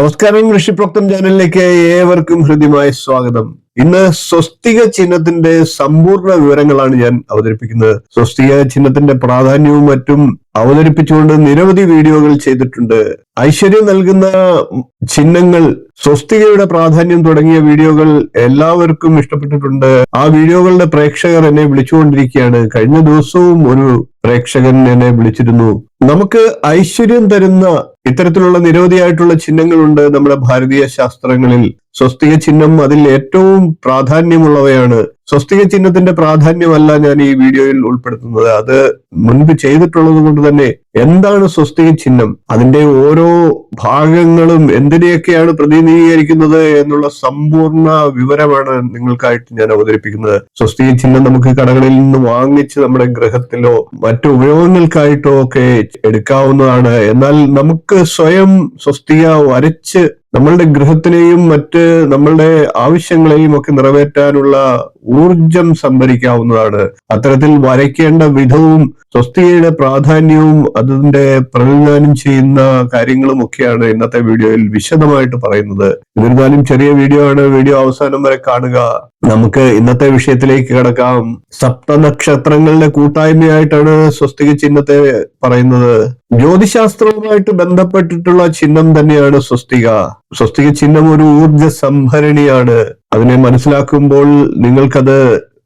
നമസ്കാരം, ഋഷിപ്രോക്തം ചാനലിലേക്ക് ഏവർക്കും ഹൃദ്യമായ സ്വാഗതം. ഇന്ന് സ്വസ്തിക ചിഹ്നത്തിന്റെ സമ്പൂർണ്ണ വിവരങ്ങളാണ് ഞാൻ അവതരിപ്പിക്കുന്നത്. സ്വസ്തിക ചിഹ്നത്തിന്റെ പ്രാധാന്യവും മറ്റും അവതരിപ്പിച്ചുകൊണ്ട് നിരവധി വീഡിയോകൾ ചെയ്തിട്ടുണ്ട്. ഐശ്വര്യം നൽകുന്ന ചിഹ്നങ്ങൾ, സ്വസ്തികയുടെ പ്രാധാന്യം തുടങ്ങിയ വീഡിയോകൾ എല്ലാവർക്കും ഇഷ്ടപ്പെട്ടിട്ടുണ്ട്. ആ വീഡിയോകളുടെ പ്രേക്ഷകർ എന്നെ വിളിച്ചുകൊണ്ടിരിക്കുകയാണ്. കഴിഞ്ഞ ദിവസവും ഒരു പ്രേക്ഷകൻ എന്നെ വിളിച്ചിരുന്നു. നമുക്ക് ഐശ്വര്യം തരുന്ന ഇത്തരത്തിലുള്ള നിരവധിയായിട്ടുള്ള ചിഹ്നങ്ങളുണ്ട് നമ്മുടെ ഭാരതീയ ശാസ്ത്രങ്ങളിൽ. സ്വസ്തിക ചിഹ്നം അതിൽ ഏറ്റവും പ്രാധാന്യമുള്ളവയാണ്. സ്വസ്തിക ചിഹ്നത്തിന്റെ പ്രാധാന്യമല്ല ഞാൻ ഈ വീഡിയോയിൽ ഉൾപ്പെടുത്തുന്നത്, അത് മുൻപ് ചെയ്തിട്ടുള്ളത് കൊണ്ട് തന്നെ. എന്താണ് സ്വസ്തിക ചിഹ്നം, അതിന്റെ ഓരോ ഭാഗങ്ങളും എന്തിനെയൊക്കെയാണ് പ്രതിനിധീകരിക്കുന്നത് എന്നുള്ള സമ്പൂർണ്ണ വിവരമാണ് നിങ്ങൾക്കായിട്ട് ഞാൻ അവതരിപ്പിക്കുന്നത്. സ്വസ്തിക ചിഹ്നം നമുക്ക് കടകളിൽ നിന്ന് വാങ്ങിച്ച് നമ്മുടെ ഗൃഹത്തിലോ മറ്റു ഉപയോഗങ്ങൾക്കായിട്ടോ ഒക്കെ എടുക്കാവുന്നതാണ്. എന്നാൽ നമുക്ക് സ്വയം സ്വസ്തിക വരച്ച് നമ്മളുടെ ഗൃഹത്തിനെയും മറ്റ് നമ്മളുടെ ആവശ്യങ്ങളെയും ഒക്കെ നിറവേറ്റാനുള്ള ഊർജം സംഭരിക്കാവുന്നതാണ്. അത്തരത്തിൽ വരയ്ക്കേണ്ട വിധവും സ്വസ്തികയുടെ പ്രാധാന്യവും അതിന്റെ പ്രതിനിധാനം ചെയ്യുന്ന കാര്യങ്ങളും ഒക്കെയാണ് ഇന്നത്തെ വീഡിയോയിൽ വിശദമായിട്ട് പറയുന്നത്. എന്നിരുന്നാലും ചെറിയ വീഡിയോ ആണ്, വീഡിയോ അവസാനം വരെ കാണുക. നമുക്ക് ഇന്നത്തെ വിഷയത്തിലേക്ക് കടക്കാം. സപ്തനക്ഷത്രങ്ങളുടെ കൂട്ടായ്മയായിട്ടാണ് സ്വസ്തിക ചിഹ്നത്തെ പറയുന്നത്. ജ്യോതിശാസ്ത്രവുമായിട്ട് ബന്ധപ്പെട്ടിട്ടുള്ള ചിഹ്നം തന്നെയാണ് സ്വസ്തിക. സ്വസ്തിക ചിഹ്നം ഒരു ഊർജ സംഭരണിയാണ്. അതിനെ മനസ്സിലാക്കുമ്പോൾ നിങ്ങൾക്കത്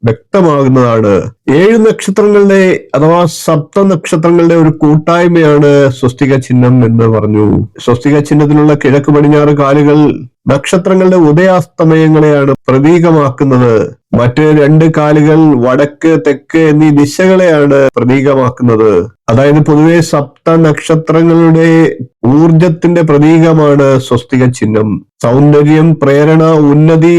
വ്യക്തമാകുന്നതാണ്. 7 നക്ഷത്രങ്ങളുടെ അഥവാ സപ്ത നക്ഷത്രങ്ങളുടെ ഒരു കൂട്ടായ്മയാണ് സ്വസ്തിക ചിഹ്നം എന്ന് പറഞ്ഞു. സ്വസ്തിക ചിഹ്നത്തിലുള്ള കിഴക്ക് പടിഞ്ഞാറ് കാലുകൾ നക്ഷത്രങ്ങളുടെ ഉദയാസ്തമയങ്ങളെയാണ് പ്രതീകമാക്കുന്നത്. മറ്റ് 2 കാലുകൾ വടക്ക് തെക്ക് എന്നീ ദിശകളെയാണ് പ്രതീകമാക്കുന്നത്. അതായത് പൊതുവെ സപ്ത നക്ഷത്രങ്ങളുടെ ഊർജത്തിന്റെ പ്രതീകമാണ് സ്വസ്തിക ചിഹ്നം. സൗന്ദര്യം, പ്രേരണ, ഉന്നതി,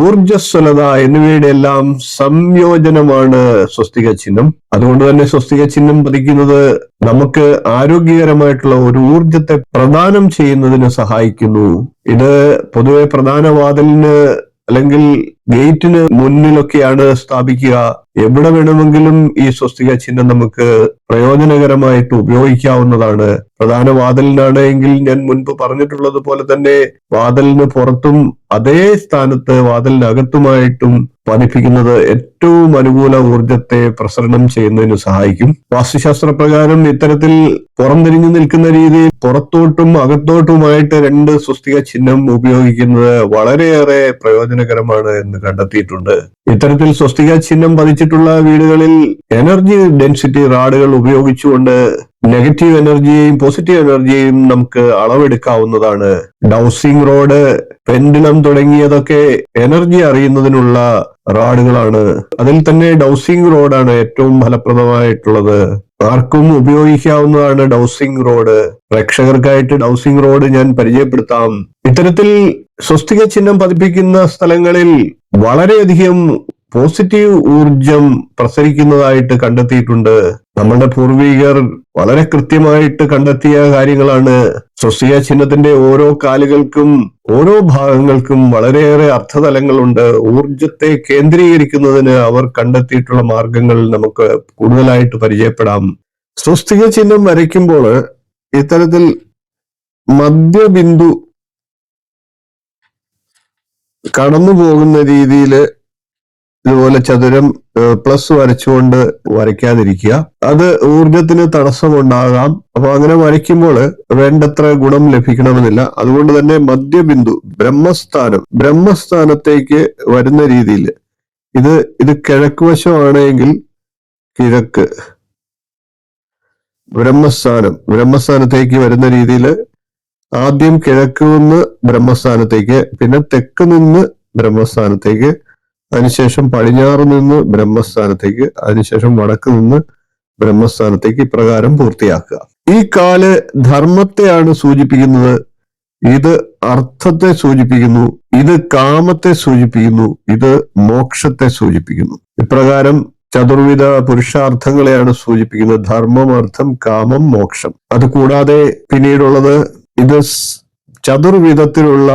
ഊർജസ്വലത എന്നിവയുടെ എല്ലാം സംയോജനമാണ് സ്വസ്തിക ചിഹ്നം. അതുകൊണ്ട് തന്നെ സ്വസ്തിക ചിഹ്നം പതിക്കുന്നത് നമുക്ക് ആരോഗ്യകരമായിട്ടുള്ള ഒരു ഊർജത്തെ പ്രദാനം ചെയ്യുന്നതിന് സഹായിക്കുന്നു. ഇത് പൊതുവെ പ്രധാന വാതിലിന് അല്ലെങ്കിൽ ഗേറ്റിന് മുന്നിലൊക്കെയാണ് സ്ഥാപിക്കുക. എവിടെ വേണമെങ്കിലും ഈ സ്വസ്തിക ചിഹ്നം നമുക്ക് പ്രയോജനകരമായിട്ട് ഉപയോഗിക്കാവുന്നതാണ്. പ്രധാന വാതിലിനാണെങ്കിൽ ഞാൻ മുൻപ് പറഞ്ഞിട്ടുള്ളത് പോലെ തന്നെ വാതിലിന് പുറത്തും അതേ സ്ഥാനത്ത് വാതിലിനകത്തുമായിട്ടും പതിപ്പിക്കുന്നത് ഏറ്റവും അനുകൂല ഊർജത്തെ പ്രസരണം ചെയ്യുന്നതിന് സഹായിക്കും. വാസ്തുശാസ്ത്ര പ്രകാരം ഇത്തരത്തിൽ പുറംതിരിഞ്ഞു നിൽക്കുന്ന രീതിയിൽ പുറത്തോട്ടും അകത്തോട്ടുമായിട്ട് 2 സ്വസ്തിക ചിഹ്നം ഉപയോഗിക്കുന്നത് വളരെയേറെ പ്രയോജനകരമാണ് എന്ന് കണ്ടെത്തിയിട്ടുണ്ട്. ഇത്തരത്തിൽ സ്വസ്തിക ചിഹ്നം പതിച്ചിട്ടുള്ള വീടുകളിൽ എനർജി ഡെൻസിറ്റി റാഡുകൾ ഉപയോഗിച്ചുകൊണ്ട് നെഗറ്റീവ് എനർജിയെയും പോസിറ്റീവ് എനർജിയെയും നമുക്ക് അളവെടുക്കാവുന്നതാണ്. ഡൗസിംഗ് റോഡ്, പെൻഡുലം തുടങ്ങിയതൊക്കെ എനർജി അറിയുന്നതിനുള്ള റാഡുകളാണ്. അതിൽ തന്നെ ഡൗസിംഗ് റോഡാണ് ഏറ്റവും ഫലപ്രദമായിട്ടുള്ളത്. ആർക്കും ഉപയോഗിക്കാവുന്നതാണ് ഡൗസിംഗ് റോഡ്. പ്രേക്ഷകർക്കായിട്ട് ഡൗസിംഗ് റോഡ് ഞാൻ പരിചയപ്പെടുത്താം. ഇത്തരത്തിൽ സ്വസ്തിക ചിഹ്നം പതിപ്പിക്കുന്ന സ്ഥലങ്ങളിൽ വളരെയധികം പോസിറ്റീവ് ഊർജം പ്രസരിക്കുന്നതായിട്ട് കണ്ടെത്തിയിട്ടുണ്ട്. നമ്മുടെ പൂർവികർ വളരെ കൃത്യമായിട്ട് കണ്ടെത്തിയ കാര്യങ്ങളാണ്. സ്വസ്തിക ചിഹ്നത്തിന്റെ ഓരോ കാലുകൾക്കും ഓരോ ഭാഗങ്ങൾക്കും വളരെയേറെ അർത്ഥതലങ്ങളുണ്ട്. ഊർജത്തെ കേന്ദ്രീകരിക്കുന്നതിന് അവർ കണ്ടെത്തിയിട്ടുള്ള മാർഗങ്ങൾ നമുക്ക് കൂടുതലായിട്ട് പരിചയപ്പെടാം. സ്വസ്തിക ചിഹ്നം വരയ്ക്കുമ്പോൾ ഇത്തരത്തിൽ മധ്യബിന്ദു കടന്നു പോകുന്ന രീതിയിൽ ഇതുപോലെ ചതുരം പ്ലസ് വരച്ചുകൊണ്ട് വരയ്ക്കാതിരിക്കുക. അത് ഊർജത്തിന് തടസ്സമുണ്ടാകാം. അപ്പൊ അങ്ങനെ വരയ്ക്കുമ്പോൾ വേണ്ടത്ര ഗുണം ലഭിക്കണമെന്നില്ല. അതുകൊണ്ട് തന്നെ മധ്യബിന്ദു ബ്രഹ്മസ്ഥാനത്തേക്ക് വരുന്ന രീതിയിൽ ഇത് കിഴക്ക് വശമാണെങ്കിൽ കിഴക്ക് ബ്രഹ്മസ്ഥാനത്തേക്ക് വരുന്ന രീതിയിൽ ആദ്യം കിഴക്ക് നിന്ന് ബ്രഹ്മസ്ഥാനത്തേക്ക്, പിന്നെ തെക്ക് നിന്ന് ബ്രഹ്മസ്ഥാനത്തേക്ക്, അതിനുശേഷം പടിഞ്ഞാറ് നിന്ന് ബ്രഹ്മസ്ഥാനത്തേക്ക്, അതിനുശേഷം വടക്ക് നിന്ന് ബ്രഹ്മസ്ഥാനത്തേക്ക്, ഇപ്രകാരം പൂർത്തിയാക്കുക. ഈ കാല് ധർമ്മത്തെയാണ് സൂചിപ്പിക്കുന്നത്. ഇത് അർത്ഥത്തെ സൂചിപ്പിക്കുന്നു. ഇത് കാമത്തെ സൂചിപ്പിക്കുന്നു. ഇത് മോക്ഷത്തെ സൂചിപ്പിക്കുന്നു. ഇപ്രകാരം ചതുർവിധ പുരുഷാർത്ഥങ്ങളെയാണ് സൂചിപ്പിക്കുന്നത്. ധർമ്മം, അർത്ഥം, കാമം, മോക്ഷം. അതുകൂടാതെ പിന്നീടുള്ളത് ഇത് ചതുർവിധത്തിലുള്ള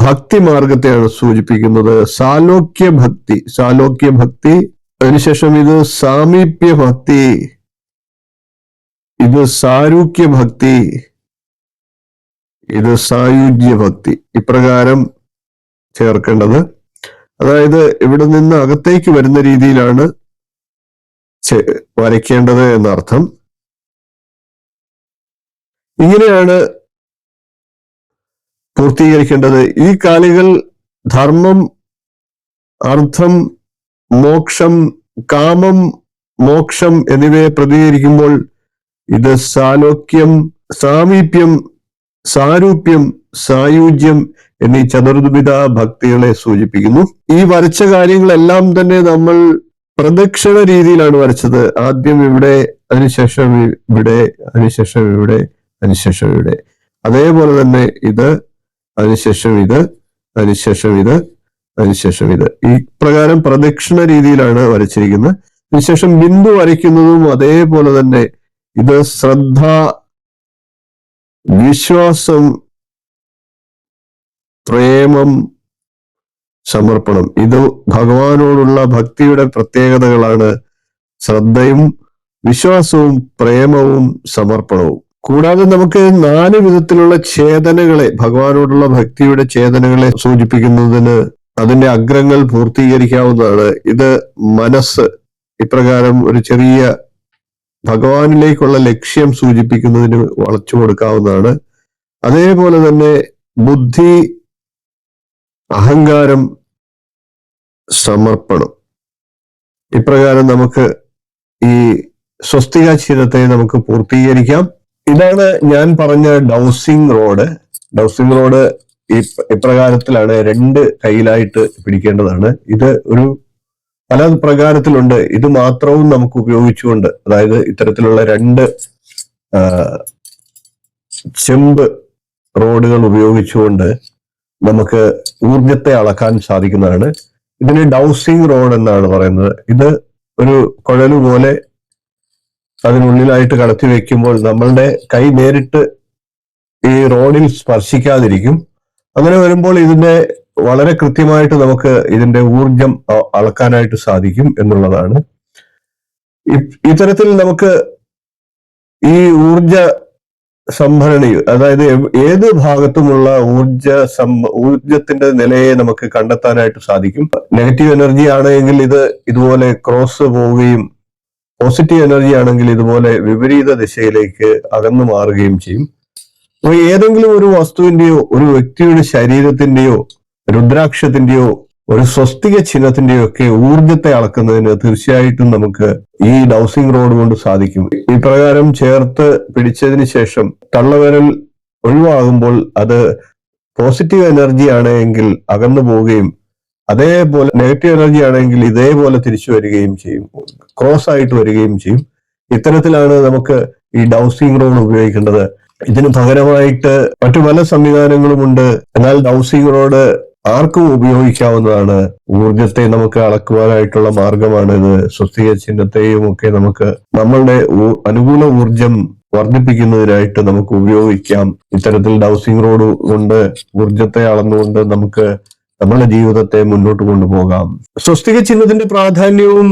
ഭക്തി മാർഗത്തെയാണ് സൂചിപ്പിക്കുന്നത്. സാലോക്യ ഭക്തി, അതിനുശേഷം ഇത് സാമീപ്യ ഭക്തി, ഇത് സാരൂക്യ ഭക്തി, ഇത് സായുജ്യ ഭക്തി. ഇപ്രകാരം ചേർക്കേണ്ടത്. അതായത് ഇവിടെ നിന്ന് അകത്തേക്ക് വരുന്ന രീതിയിലാണ് വരയ്ക്കേണ്ടത് എന്നർത്ഥം. ഇങ്ങനെയാണ് പൂർത്തീകരിക്കേണ്ടത്. ഈ കാലുകൾ ധർമ്മം, അർത്ഥം, മോക്ഷം, കാമം, മോക്ഷം എന്നിവയെ പ്രതികരിക്കുമ്പോൾ ഇത് സാലോക്യം, സാമീപ്യം, സാരൂപ്യം, സായുജ്യം എന്നീ ചതുർവിധ ഭക്തികളെ സൂചിപ്പിക്കുന്നു. ഈ വരച്ച കാര്യങ്ങളെല്ലാം തന്നെ നമ്മൾ പ്രദക്ഷിണ രീതിയിലാണ് വരച്ചത്. ആദ്യം ഇവിടെ, അതിനുശേഷം ഇവിടെ, അതിനുശേഷം ഇവിടെ, അതിനുശേഷം ഇവിടെ. അതേപോലെ തന്നെ ഇത്, അതിനുശേഷം ഇത്, അതിനുശേഷം ഇത്, അതിനുശേഷം ഇത്. ഈ പ്രകാരം പ്രദക്ഷിണ രീതിയിലാണ് വരച്ചിരിക്കുന്നത്. അതിനുശേഷം ബിന്ദു വരയ്ക്കുന്നതും അതേപോലെ തന്നെ. ഇത് ശ്രദ്ധ, വിശ്വാസം, പ്രേമം, സമർപ്പണം. ഇത് ഭഗവാനോടുള്ള ഭക്തിയുടെ പ്രത്യേകതകളാണ്. ശ്രദ്ധയും വിശ്വാസവും പ്രേമവും സമർപ്പണവും. കൂടാതെ നമുക്ക് 4 വിധത്തിലുള്ള ചേതനകളെ, ഭഗവാനോടുള്ള ഭക്തിയുടെ ചേതനകളെ സൂചിപ്പിക്കുന്നതിന് അതിന്റെ അഗ്രങ്ങൾ പൂർത്തീകരിക്കാവുന്നതാണ്. ഇത് മനസ്സ്, ഇപ്രകാരം ഒരു ചെറിയ ഭഗവാനിലേക്കുള്ള ലക്ഷ്യം സൂചിപ്പിക്കുന്നതിന് വളച്ചു കൊടുക്കാവുന്നതാണ്. അതേപോലെ തന്നെ ബുദ്ധി, അഹങ്കാരം, സമർപ്പണം. ഇപ്രകാരം നമുക്ക് ഈ സ്വസ്തിക ചിഹ്നത്തെ നമുക്ക് പൂർത്തീകരിക്കാം. ഇതാണ് ഞാൻ പറഞ്ഞ ഡൗസിംഗ് റോഡ്. ഡൗസിംഗ് റോഡ് ഇപ്രകാരത്തിലാണ് 2 കയ്യിലായിട്ട് പിടിക്കേണ്ടതാണ്. ഇത് ഒരു പല പ്രകാരത്തിലുണ്ട്. ഇത് മാത്രവും നമുക്ക് ഉപയോഗിച്ചുകൊണ്ട്, അതായത് ഇത്തരത്തിലുള്ള 2 ചെമ്പ് റോഡുകൾ ഉപയോഗിച്ചുകൊണ്ട് നമുക്ക് ഊർജത്തെ അളക്കാൻ സാധിക്കുന്നതാണ്. ഇതിന് ഡൗസിംഗ് റോഡ് എന്നാണ് പറയുന്നത്. ഇത് ഒരു കുഴല് പോലെ അതിനുള്ളിലായിട്ട് കടത്തി വെക്കുമ്പോൾ നമ്മളുടെ കൈ നേരിട്ട് ഈ റോഡിൽ സ്പർശിക്കാതിരിക്കും. അങ്ങനെ വരുമ്പോൾ ഇതിന്റെ വളരെ കൃത്യമായിട്ട് നമുക്ക് ഇതിന്റെ ഊർജം അളക്കാനായിട്ട് സാധിക്കും എന്നുള്ളതാണ്. ഇത്തരത്തിൽ നമുക്ക് ഈ ഊർജ സംഭരണി, അതായത് ഏത് ഭാഗത്തുമുള്ള ഊർജത്തിന്റെ നിലയെ നമുക്ക് കണ്ടെത്താനായിട്ട് സാധിക്കും. നെഗറ്റീവ് എനർജി ആണെങ്കിൽ ഇത് ഇതുപോലെ ക്രോസ് പോവുകയും, പോസിറ്റീവ് എനർജി ആണെങ്കിൽ ഇതുപോലെ വിപരീത ദിശയിലേക്ക് അകന്നു മാറുകയും ചെയ്യും. അപ്പൊ ഏതെങ്കിലും ഒരു വസ്തുവിന്റെയോ ഒരു വ്യക്തിയുടെ ശരീരത്തിന്റെയോ രുദ്രാക്ഷത്തിന്റെയോ ഒരു സ്വസ്തിക ചിഹ്നത്തിന്റെയോ ഒക്കെ ഊർജത്തെ അളക്കുന്നതിന് തീർച്ചയായിട്ടും നമുക്ക് ഈ ഡൗസിംഗ് റോഡ് കൊണ്ട് സാധിക്കും. ഇപ്രകാരം ചേർത്ത് പിടിച്ചതിന് ശേഷം തള്ളവിരൽ ഒഴിവാകുമ്പോൾ അത് പോസിറ്റീവ് എനർജി ആണെങ്കിൽ അകന്നു പോവുകയും, അതേപോലെ നെഗറ്റീവ് എനർജി ആണെങ്കിൽ ഇതേപോലെ തിരിച്ചു വരികയും ചെയ്യും, ക്രോസ് ആയിട്ട് വരികയും ചെയ്യും. ഇത്തരത്തിലാണ് നമുക്ക് ഈ ഡൗസിംഗ് റോഡ് ഉപയോഗിക്കേണ്ടത്. ഇതിന് പകരമായിട്ട് മറ്റു പല സംവിധാനങ്ങളുമുണ്ട്. എന്നാൽ ഡൗസിംഗ് റോഡ് ആർക്കും ഉപയോഗിക്കാവുന്നതാണ്. ഊർജത്തെ നമുക്ക് അളക്കുവാനായിട്ടുള്ള മാർഗമാണ് ഇത്. സ്വസ്തിക ചിഹ്നത്തെയും ഒക്കെ നമുക്ക് നമ്മളുടെ അനുകൂല ഊർജം വർദ്ധിപ്പിക്കുന്നതിനായിട്ട് നമുക്ക് ഉപയോഗിക്കാം. ഇത്തരത്തിൽ ഡൗസിംഗ് റോഡ് കൊണ്ട് ഊർജത്തെ അളന്നുകൊണ്ട് നമുക്ക് നമ്മുടെ ജീവിതത്തെ മുന്നോട്ട് കൊണ്ടുപോകാം. സ്വസ്തിക ചിഹ്നത്തിന്റെ പ്രാധാന്യവും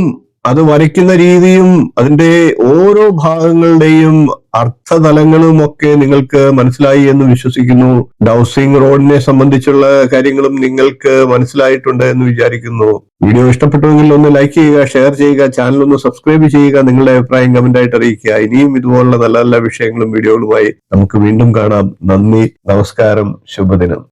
അത് വരയ്ക്കുന്ന രീതിയും അതിന്റെ ഓരോ ഭാഗങ്ങളുടെയും അർത്ഥതലങ്ങളും ഒക്കെ നിങ്ങൾക്ക് മനസ്സിലായി എന്ന് വിശ്വസിക്കുന്നു. ഡൗസിംഗ് റോഡിനെ സംബന്ധിച്ചുള്ള കാര്യങ്ങളും നിങ്ങൾക്ക് മനസ്സിലായിട്ടുണ്ട് എന്ന് വിചാരിക്കുന്നു. വീഡിയോ ഇഷ്ടപ്പെട്ടുവെങ്കിൽ ഒന്ന് ലൈക്ക് ചെയ്യുക, ഷെയർ ചെയ്യുക, ചാനൽ ഒന്ന് സബ്സ്ക്രൈബ് ചെയ്യുക, നിങ്ങളുടെ അഭിപ്രായം കമന്റ് ആയിട്ട് അറിയിക്കുക. ഇനിയും ഇതുപോലുള്ള നല്ല നല്ല വിഷയങ്ങളും വീഡിയോകളുമായി നമുക്ക് വീണ്ടും കാണാം. നന്ദി, നമസ്കാരം, ശുഭദിനം.